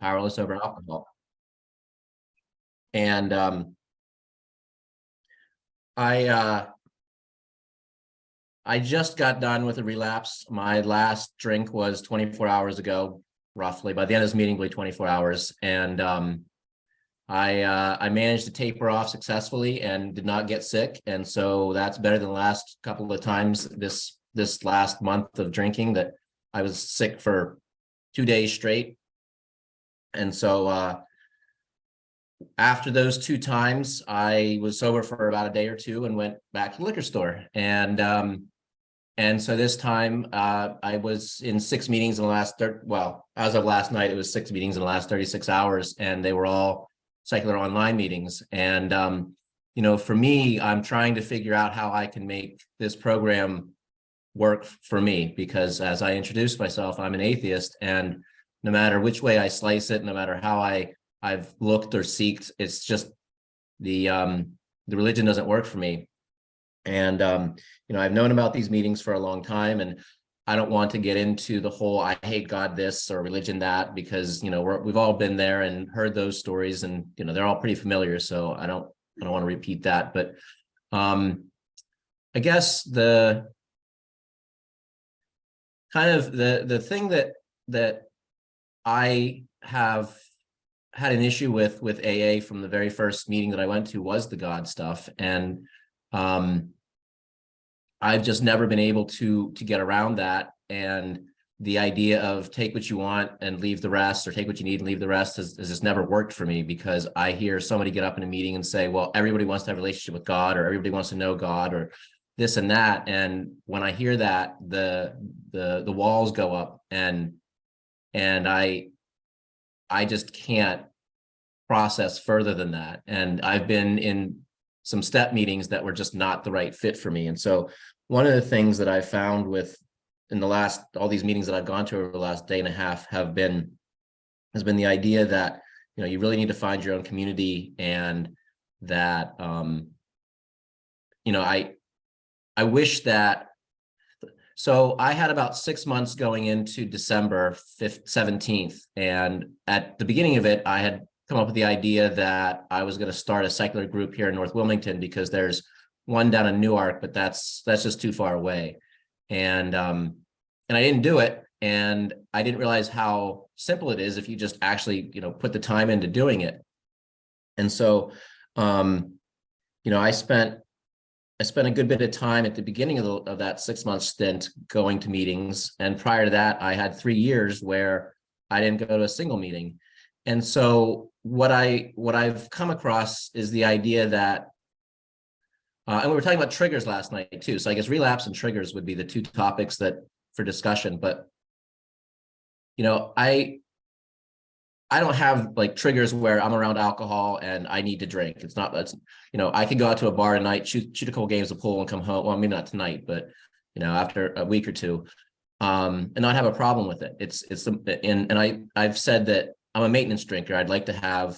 powerless over alcohol. And I just got done with a relapse. My last drink was 24 hours ago, roughly. By the end of this meeting, 24 hours. And I managed to taper off successfully and did not get sick. And so that's better than the last couple of times this last month of drinking that I was sick for 2 days straight. And so after those 2 times, I was sober for about a day or two and went back to the liquor store. And so this time I was in 6 meetings in the last, as of last night, it was 6 meetings in the last 36 hours, and they were all secular online meetings. And, for me, I'm trying to figure out how I can make this program work for me, because as I introduced myself, I'm an atheist, and no matter which way I slice it, no matter how I've looked or seeked, it's just the religion doesn't work for me. And, I've known about these meetings for a long time, and I don't want to get into the whole, I hate God this or religion that, because, we've all been there and heard those stories, and, they're all pretty familiar. So I don't want to repeat that. But I guess the thing that I have had an issue with AA from the very first meeting that I went to was the God stuff. And I've just never been able to get around that. And the idea of take what you want and leave the rest, or take what you need and leave the rest, has just never worked for me, because I hear somebody get up in a meeting and say, well, everybody wants to have a relationship with God, or everybody wants to know God, or this and that. And when I hear that, the walls go up, and I just can't process further than that. And I've been in some step meetings that were just not the right fit for me. And so one of the things that I found in all these meetings that I've gone to over the last day and a half has been the idea that, you really need to find your own community, and that, I wish that, so I had about 6 months going into December 17th. And at the beginning of it, I had come up with the idea that I was going to start a secular group here in North Wilmington, because there's one down in Newark, but that's just too far away. And I didn't do it. And I didn't realize how simple it is if you just actually, put the time into doing it. And so, I spent a good bit of time at the beginning of that 6-month stint going to meetings. And prior to that, I had 3 years where I didn't go to a single meeting. And so what I've come across is the idea that, and we were talking about triggers last night too. So I guess relapse and triggers would be the 2 topics for discussion. But, I don't have like triggers where I'm around alcohol and I need to drink. I could go out to a bar tonight, shoot a couple games of pool and come home. Well, maybe not tonight, but, after a week or two, and not have a problem with it. I've said that I'm a maintenance drinker. I'd like to have,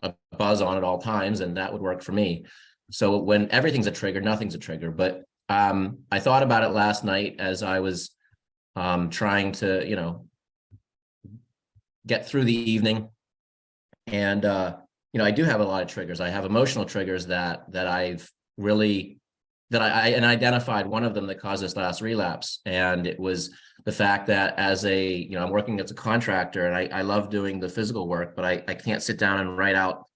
a buzz on at all times, and that would work for me. So when everything's a trigger, nothing's a trigger. But I thought about it last night as I was trying to, get through the evening. And, I do have a lot of triggers. I have emotional triggers that I identified one of them that caused this last relapse. And it was the fact that I'm working as a contractor, and I love doing the physical work, but I can't sit down and write out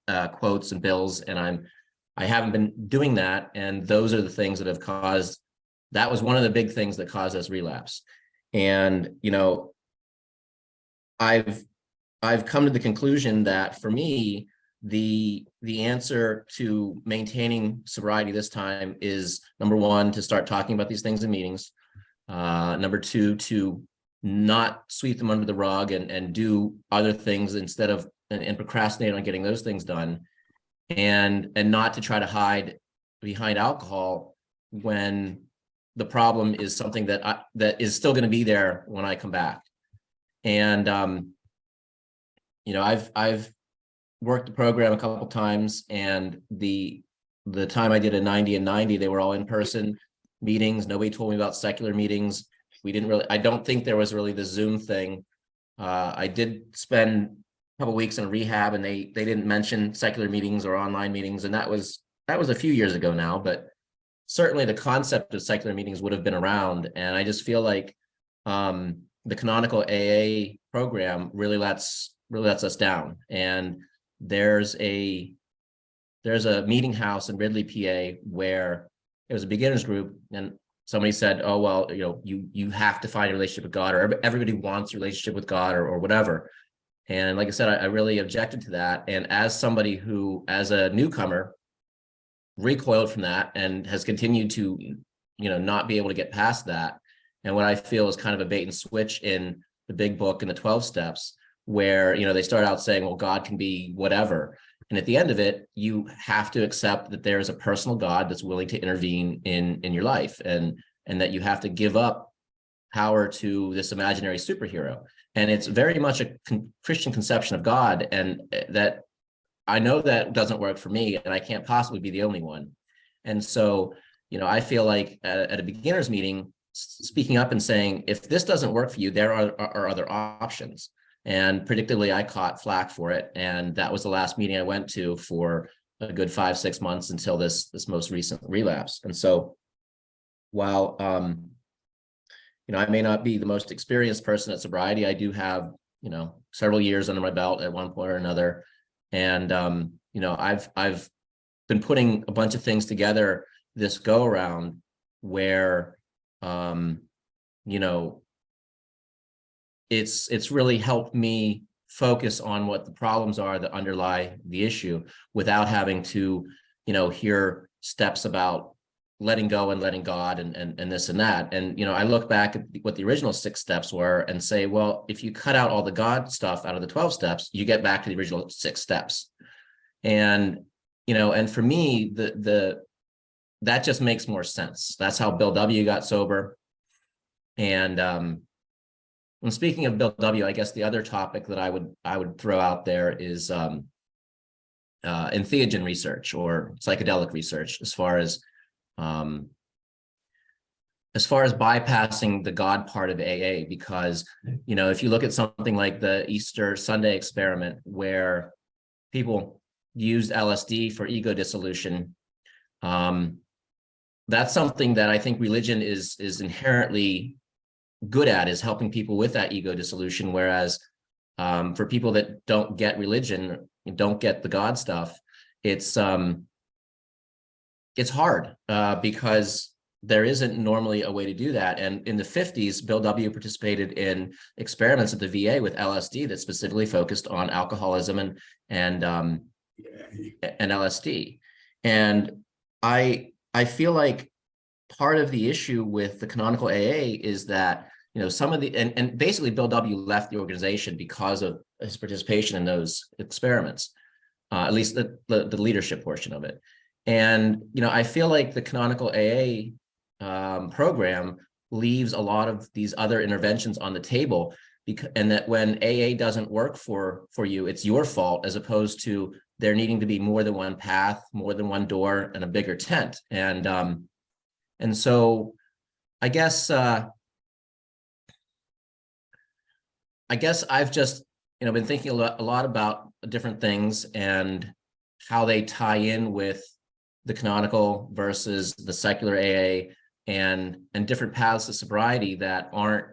quotes and bills. And I haven't been doing that. And those are the things that was one of the big things that caused this relapse. And, I've come to the conclusion that for me, the answer to maintaining sobriety this time is, number 1, to start talking about these things in meetings. Number 2, to not sweep them under the rug and do other things instead of and procrastinate on getting those things done, and not to try to hide behind alcohol when the problem is something that is still going to be there when I come back. And I've worked the program a couple times, and the time I did a 90 and 90, they were all in person meetings. Nobody told me about secular meetings. I don't think there was really the Zoom thing. I did spend couple weeks in rehab, and they didn't mention secular meetings or online meetings, and that was a few years ago now, but certainly the concept of secular meetings would have been around. And I just feel like the canonical AA program really lets us down. And there's a meeting house in Ridley, PA, where it was a beginners group, and somebody said, oh, well, you have to find a relationship with God, or everybody wants a relationship with God, or whatever. And like I said, I really objected to that. And as somebody who, as a newcomer, recoiled from that and has continued to, not be able to get past that. And what I feel is kind of a bait and switch in the big book and the 12 steps, where, they start out saying, well, God can be whatever. And at the end of it, you have to accept that there is a personal God that's willing to intervene in your life, and that you have to give up power to this imaginary superhero. And it's very much a Christian conception of God, and that I know that doesn't work for me, and I can't possibly be the only one. And so, I feel like at a beginner's meeting, speaking up and saying, if this doesn't work for you, there are other options. And predictably, I caught flack for it. And that was the last meeting I went to for a good 5-6 months until this most recent relapse. And so while, I may not be the most experienced person at sobriety, I do have, several years under my belt at one point or another. And, I've been putting a bunch of things together this go around where, it's really helped me focus on what the problems are that underlie the issue, without having to, hear steps about letting go and letting God and this and that. And, I look back at what the original 6 steps were and say, well, if you cut out all the God stuff out of the 12 steps, you get back to the original 6 steps. And, and for me, that just makes more sense. That's how Bill W. got sober. And speaking of Bill W., I guess the other topic that I would throw out there is entheogen research, or psychedelic research, as far as bypassing the God part of AA. Because, if you look at something like the Easter Sunday experiment, where people used LSD for ego dissolution, that's something that I think religion is inherently good at, is helping people with that ego dissolution. Whereas for people that don't get religion, don't get the God stuff, it's hard because there isn't normally a way to do that. And in the 50s, Bill W. participated in experiments at the VA with LSD that specifically focused on alcoholism and LSD. And I feel like part of the issue with the canonical AA is that, some of the, and basically Bill W. left the organization because of his participation in those experiments, at least the leadership portion of it. And, I feel like the canonical AA program leaves a lot of these other interventions on the table, and that when AA doesn't work for you, it's your fault, as opposed to there needing to be more than one path, more than one door, and a bigger tent. And so I guess I've just, been thinking a lot about different things and how they tie in with the canonical versus the secular AA, and different paths to sobriety that aren't,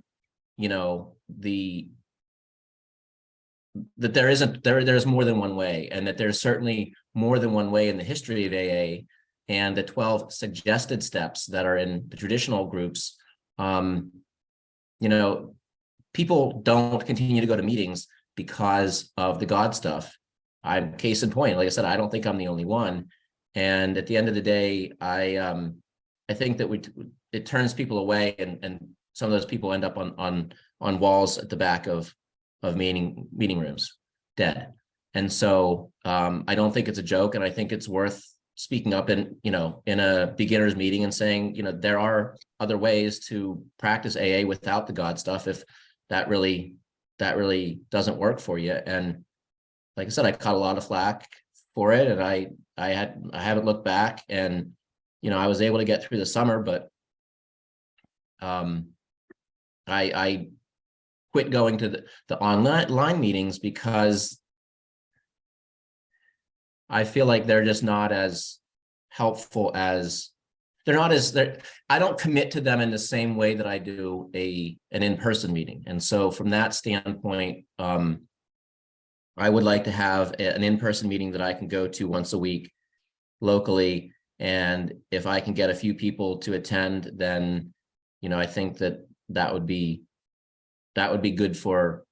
that there's more than one way, and that there's certainly more than one way in the history of AA. And the 12 suggested steps that are in the traditional groups, people don't continue to go to meetings because of the God stuff. I'm case in point. Like I said, I don't think I'm the only one. And at the end of the day, I think that it turns people away, and some of those people end up on walls at the back of meeting rooms, dead. And so I don't think it's a joke, and I think it's worth speaking up in a beginner's meeting and saying, there are other ways to practice AA without the God stuff, if that really doesn't work for you. And like I said, I caught a lot of flack for it, and I haven't looked back, and I was able to get through the summer, but I quit going to the online meetings because I feel like they're just not as helpful as they're not as they're I don't commit to them in the same way that I do an in-person meeting. And so from that standpoint, I would like to have an in-person meeting that I can go to once a week locally. And if I can get a few people to attend, then, I think that would be good for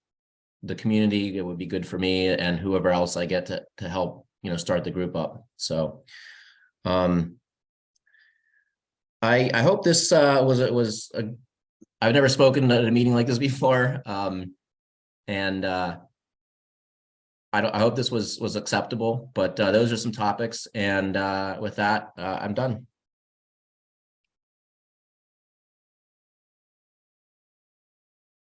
the community. It would be good for me and whoever else I get to help, start the group up. So, I hope this I've never spoken at a meeting like this before. And I hope this was acceptable, but those are some topics. And with that, I'm done.